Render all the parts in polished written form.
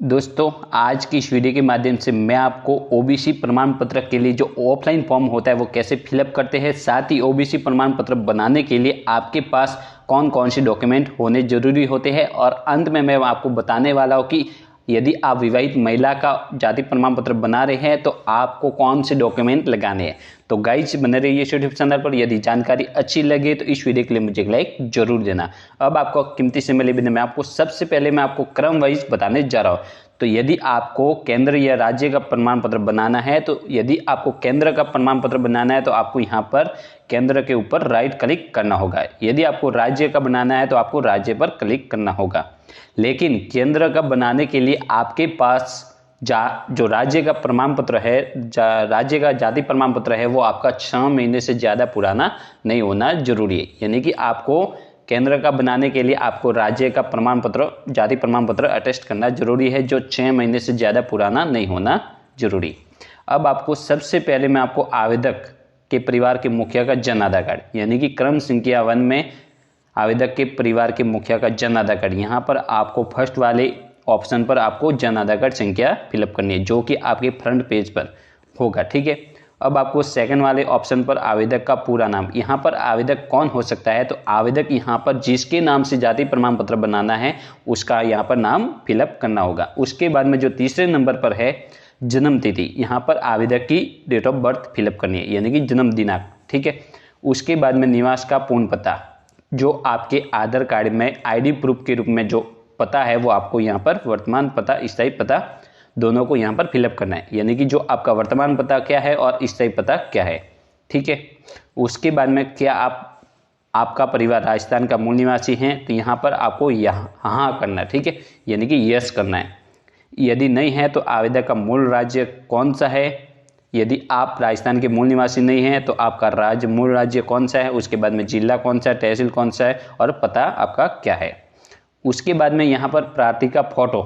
दोस्तों, आज की इस वीडियो के माध्यम से मैं आपको ओबीसी प्रमाण पत्र के लिए जो ऑफलाइन फॉर्म होता है वो कैसे फिलअप करते हैं, साथ ही ओबीसी प्रमाण पत्र बनाने के लिए आपके पास कौन कौन से डॉक्यूमेंट होने जरूरी होते हैं और अंत में मैं आपको बताने वाला हूँ कि यदि आप विवाहित महिला का जाति प्रमाण पत्र बना रहे हैं तो आपको कौन से डॉक्यूमेंट लगाने हैं। तो गाइस बने रहिए इस यूट्यूब चैनल पर। यदि जानकारी अच्छी लगे तो इस वीडियो के लिए मुझे एक लाइक जरूर देना। अब आपको कीमती समय ले मैं आपको सबसे पहले मैं आपको क्रम वाइज बताने जा रहा हूँ। तो यदि आपको केंद्र या राज्य का प्रमाण पत्र बनाना है, तो यदि आपको केंद्र का प्रमाण पत्र बनाना है तो आपको यहाँ पर केंद्र के ऊपर राइट क्लिक करना होगा। यदि आपको राज्य का बनाना है तो आपको राज्य पर क्लिक करना होगा। लेकिन केंद्र का बनाने के लिए आपके पास जो राज्य का प्रमाण पत्र है, राज्य का जाति प्रमाण पत्र है, वो आपका 6 महीने से ज़्यादा पुराना नहीं होना जरूरी है। यानी कि आपको केंद्र का बनाने के लिए आपको राज्य का प्रमाण पत्र, जाति प्रमाण पत्र अटेस्ट करना जरूरी है, जो 6 महीने से ज़्यादा पुराना नहीं होना जरूरी। अब आपको सबसे पहले मैं आपको आवेदक के परिवार के मुखिया का जन आधार कार्ड, यानी कि क्रम संख्या 1 में आवेदक के परिवार के मुखिया का जन आधार कार्ड, यहाँ पर आपको फर्स्ट वाले ऑप्शन पर आपको जन आधार कार्ड संख्या फिलअप करनी है, जो कि आपके फ्रंट पेज पर होगा। ठीक है। अब आपको सेकंड वाले ऑप्शन पर आवेदक का पूरा नाम, यहाँ पर आवेदक कौन हो सकता है, तो आवेदक यहाँ पर जिसके नाम से जाति प्रमाण पत्र बनाना है उसका यहाँ पर नाम फिलअप करना होगा। उसके बाद में जो तीसरे नंबर पर है जन्म तिथि, यहाँ पर आवेदक की डेट ऑफ बर्थ फिलअप करनी है, यानी कि जन्म दिनांक। ठीक है। उसके बाद में निवास का पूर्ण पता, जो आपके आधार कार्ड में आईडी प्रूफ के रूप में जो पता है वो आपको यहाँ पर वर्तमान पता, स्थायी पता दोनों को यहाँ पर फिलअप करना है, यानी कि जो आपका वर्तमान पता क्या है और स्थायी पता क्या है। ठीक है। उसके बाद में क्या आपका परिवार राजस्थान का मूल निवासी है, तो यहाँ पर आपको यहाँ करना है। ठीक है, यानी कि यस करना है। यदि नहीं है तो आवेदक का मूल राज्य कौन सा है, यदि आप राजस्थान के मूल निवासी नहीं हैं तो आपका मूल राज्य कौन सा है, उसके बाद में जिला कौन सा है, तहसील कौन सा है और पता आपका क्या है। उसके बाद में यहाँ पर प्रार्थी का फोटो,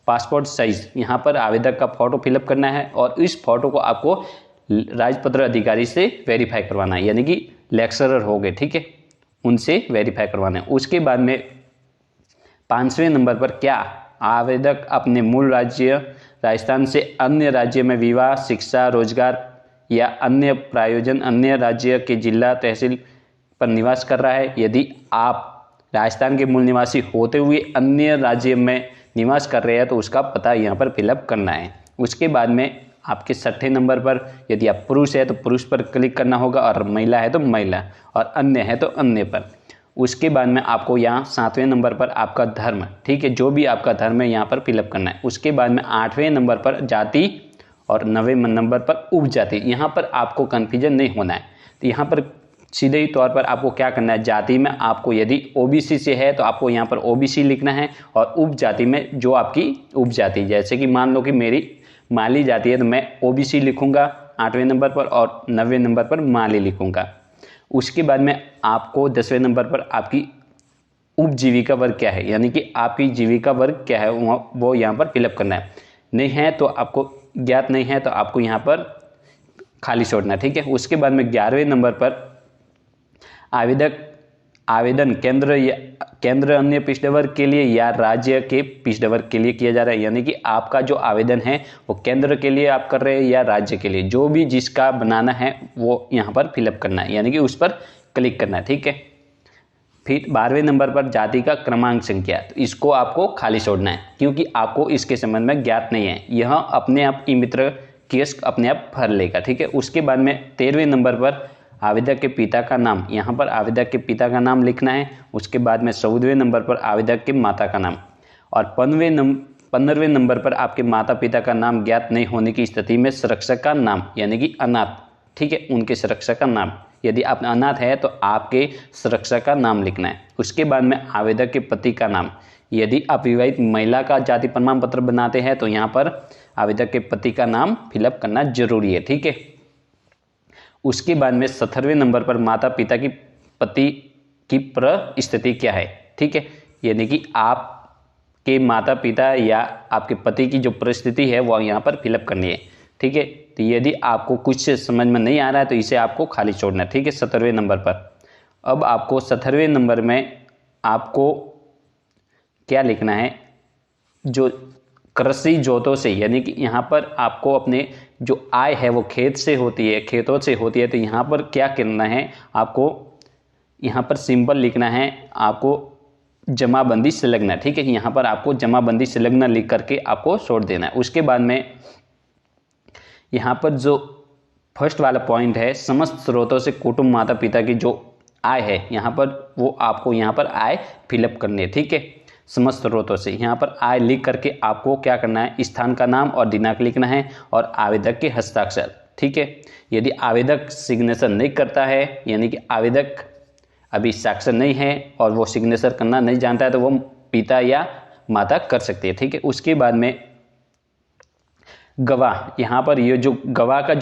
पासपोर्ट साइज, यहाँ पर आवेदक का फोटो फिलअप करना है और इस फोटो को आपको राजपत्र अधिकारी से वेरीफाई करवाना है, यानी कि लेक्चरर हो गए, ठीक है, उनसे वेरीफाई करवाना है। उसके बाद में 5वें नंबर पर क्या आवेदक अपने मूल राज्य राजस्थान से अन्य राज्य में विवाह, शिक्षा, रोजगार या अन्य प्रायोजन अन्य राज्य के जिला तहसील पर निवास कर रहा है। यदि आप राजस्थान के मूल निवासी होते हुए अन्य राज्य में निवास कर रहे हैं तो उसका पता यहाँ पर फिलअप करना है। उसके बाद में आपके 6ठे नंबर पर यदि आप पुरुष है तो पुरुष पर क्लिक करना होगा और महिला है तो महिला और अन्य है तो अन्य पर। उसके बाद में आपको यहाँ 7वें नंबर पर आपका धर्म, ठीक है, जो भी आपका धर्म है यहाँ पर फिलअप करना है। उसके बाद में 8वें नंबर पर जाति और 9वें नंबर पर उपजाति, यहाँ पर आपको कन्फ्यूजन नहीं होना है। तो यहाँ पर सीधे ही तौर पर आपको क्या करना है, जाति में आपको यदि ओबीसी से है तो आपको यहाँ पर ओबीसी लिखना है और उपजाति में जो आपकी उपजाति, जैसे कि मान लो कि मेरी माली जाति है तो मैं ओबीसी लिखूंगा 8वें नंबर पर और 9वें नंबर पर माली लिखूंगा। उसके बाद में आपको 10वें नंबर पर आपकी उपजीविका वर्ग क्या है, यानी कि आपकी जीविका वर्ग क्या है वो यहाँ पर फिलअप करना है। नहीं है तो आपको ज्ञात नहीं है तो आपको यहाँ पर खाली छोड़ना, ठीक है। उसके बाद में 11वें नंबर पर आवेदन केंद्र अन्य पिछड़े वर्ग के लिए या राज्य के पिछड़े वर्ग के लिए किया जा रहा है, यानी कि आपका जो आवेदन है वो केंद्र के लिए आप कर रहे हैं या राज्य के लिए, जो भी जिसका बनाना है वो यहाँ पर फिलअप करना है, यानी कि उस पर क्लिक करना है, ठीक है। फिर 12वें नंबर पर जाति का क्रमांक संख्या, तो इसको आपको खाली छोड़ना है क्योंकि आपको इसके संबंध में ज्ञात नहीं है, यह अपने आप ई मित्र केस अपने आप भर लेगा, ठीक है। उसके बाद में 13वें नंबर पर आवेदक के पिता का नाम, यहाँ पर आवेदक के पिता का नाम लिखना है। उसके बाद में 14वें नंबर पर आवेदक के माता का नाम और 15वें नंबर पर आपके माता पिता का नाम ज्ञात नहीं होने की स्थिति में संरक्षक का नाम, यानी कि अनाथ, ठीक है, उनके संरक्षक का नाम। यदि आप अनाथ है तो आपके संरक्षक का नाम लिखना है। उसके बाद में आवेदक के पति का नाम, यदि आप विवाहित महिला का जाति प्रमाण पत्र बनाते हैं तो यहाँ पर आवेदक के पति का नाम फिलअप करना जरूरी है, ठीक है। उसके बाद में 17वें नंबर पर माता पिता की पति की परिस्थिति क्या है, ठीक है, यानी कि आपके माता पिता या आपके पति की जो परिस्थिति है वो यहाँ पर फिलअप करनी है, ठीक है। तो यदि आपको कुछ समझ में नहीं आ रहा है तो इसे आपको खाली छोड़ना है, ठीक है, 17वें नंबर पर। अब आपको 17वें नंबर में आपको क्या लिखना है, जो कृषि जोतों से, यानी कि यहाँ पर आपको अपने जो आय है वो खेत से होती है, खेतों से होती है, तो यहाँ पर क्या करना है, आपको यहाँ पर सिंपल लिखना है, आपको जमाबंदी संलग्न, ठीक है। यहाँ पर आपको जमाबंदी संलग्न लिख करके आपको छोड़ देना है। उसके बाद में यहाँ पर जो फर्स्ट वाला पॉइंट है, समस्त स्रोतों से कुटुंब माता पिता की जो आय है, यहाँ पर वो आपको यहाँ पर आय फिलअप करनी है, ठीक है। समस्त स्रोतों से यहाँ पर आय लिख करके आपको क्या करना है, स्थान का नाम और दिनांक लिखना है और आवेदक के हस्ताक्षर, ठीक है। यदि आवेदक सिग्नेचर नहीं करता है, यानी कि आवेदक अभी साक्षर नहीं है और वो सिग्नेचर करना नहीं जानता है, तो वो पिता या माता कर सकती है, ठीक है। उसके बाद में गवाह, यहाँ पर ये जो गवाह का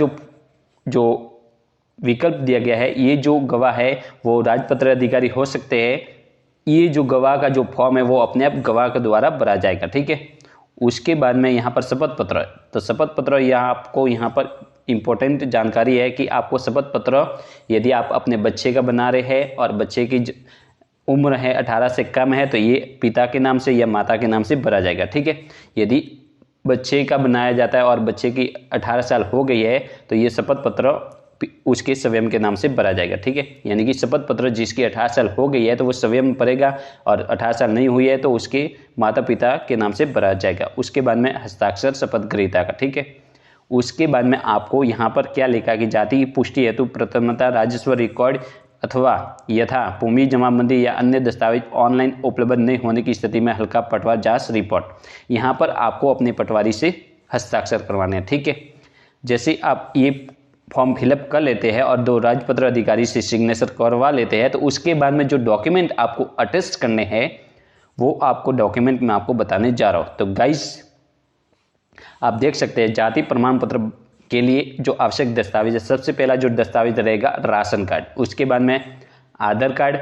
जो विकल्प दिया गया है, ये जो गवाह है वो राजपत्र अधिकारी हो सकते हैं। ये जो गवाह का जो फॉर्म है वो अपने आप गवाह के द्वारा भरा जाएगा, ठीक है। उसके बाद में यहाँ पर शपथ पत्र, तो शपथ पत्र यहाँ आपको यहाँ पर इम्पोर्टेंट जानकारी है कि आपको शपथ पत्र यदि आप अपने बच्चे का बना रहे हैं और बच्चे की उम्र है 18 से कम है, तो ये पिता के नाम से या माता के नाम से भरा जाएगा, ठीक है। यदि बच्चे का बनाया जाता है और बच्चे की 18 साल हो गई है, तो ये शपथ पत्र उसके स्वयं के नाम से भरा जाएगा, ठीक है। यानी कि शपथ पत्र जिसकी 18 साल हो गई है तो वो स्वयं भरेगा, और 18 साल नहीं हुई है तो उसके माता पिता के नाम से भरा जाएगा। उसके बाद में हस्ताक्षर शपथ ग्रहीता का, ठीक है। उसके बाद में आपको यहाँ पर क्या लिखा कि जाति की पुष्टि हेतु प्रथमतः राजस्व रिकॉर्ड अथवा यथा भूमि जमाबंदी या अन्य दस्तावेज ऑनलाइन उपलब्ध नहीं होने की स्थिति में हल्का पटवार जांच रिपोर्ट, यहाँ पर आपको अपने पटवारी से हस्ताक्षर करवाने हैं, ठीक है। जैसे आप ये फॉर्म फिलअप कर लेते हैं और 2 राजपत्र अधिकारी से सिग्नेचर करवा लेते हैं, तो उसके बाद में जो डॉक्यूमेंट आपको अटेस्ट करने हैं वो आपको डॉक्यूमेंट में आपको बताने जा रहा हूँ। तो गाइस आप देख सकते हैं जाति प्रमाण पत्र के लिए जो आवश्यक दस्तावेज है, सबसे पहला जो दस्तावेज रहेगा राशन कार्ड, उसके बाद में आधार कार्ड,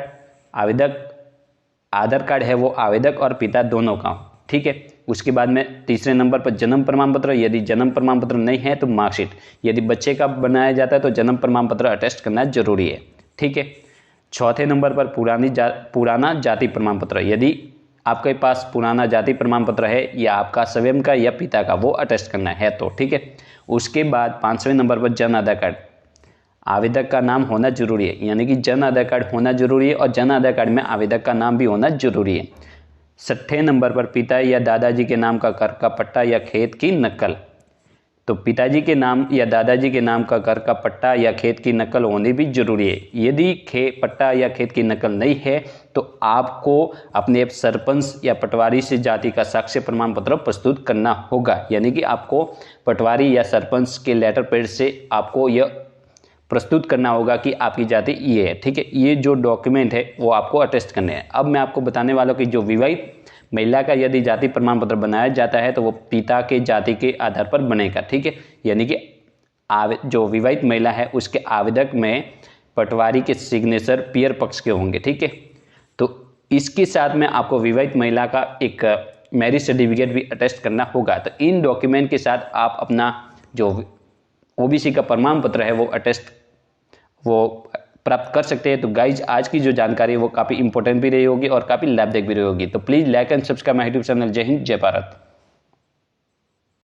आधार कार्ड है वो आवेदक और पिता दोनों का, ठीक है। उसके बाद में तीसरे नंबर पर जन्म प्रमाण पत्र, यदि जन्म प्रमाण पत्र नहीं है तो मार्कशीट, यदि बच्चे का बनाया जाता है तो जन्म प्रमाण पत्र अटेस्ट करना जरूरी है, ठीक है। चौथे नंबर पर पुराना जाति प्रमाण पत्र, यदि आपके पास पुराना जाति प्रमाण पत्र है या आपका स्वयं का या पिता का, वो अटेस्ट करना है तो, ठीक है। उसके बाद 5वें नंबर पर जन आधार कार्ड, आवेदक का नाम होना जरूरी है, यानी कि जन आधार कार्ड होना जरूरी है और जन आधार कार्ड में आवेदक का नाम भी होना जरूरी है। 6ठे नंबर पर पिता या दादाजी के नाम का कर का पट्टा या खेत की नकल, तो पिताजी के नाम या दादाजी के नाम का कर का पट्टा या खेत की नकल होनी भी जरूरी है। यदि पट्टा या खेत की नकल नहीं है तो आपको अपने सरपंच या पटवारी से जाति का साक्ष्य प्रमाण पत्र प्रस्तुत करना होगा, यानी कि आपको पटवारी या सरपंच के लेटर पैड से आपको यह प्रस्तुत करना होगा कि आपकी जाति ये है, ठीक है। ये जो डॉक्यूमेंट है वो आपको अटेस्ट करने हैं। अब मैं आपको बताने वाला हूँ कि जो विवाहित महिला का यदि जाति प्रमाण पत्र बनाया जाता है तो वो पिता के जाति के आधार पर बनेगा, ठीक है। यानी कि जो विवाहित महिला है उसके आवेदक में पटवारी के सिग्नेचर पियर पक्ष के होंगे, ठीक है। तो इसके साथ में आपको विवाहित महिला का एक मैरिज सर्टिफिकेट भी अटेस्ट करना होगा। तो इन डॉक्यूमेंट के साथ आप अपना जो ओबीसी का प्रमाण पत्र है वो प्राप्त कर सकते हैं। तो गाइज आज की जो जानकारी है वो काफ़ी इंपॉर्टेंट भी रही होगी और काफ़ी लाभदायक भी रही होगी। तो please like and subscribe my YouTube channel. जय हिंद, जय भारत।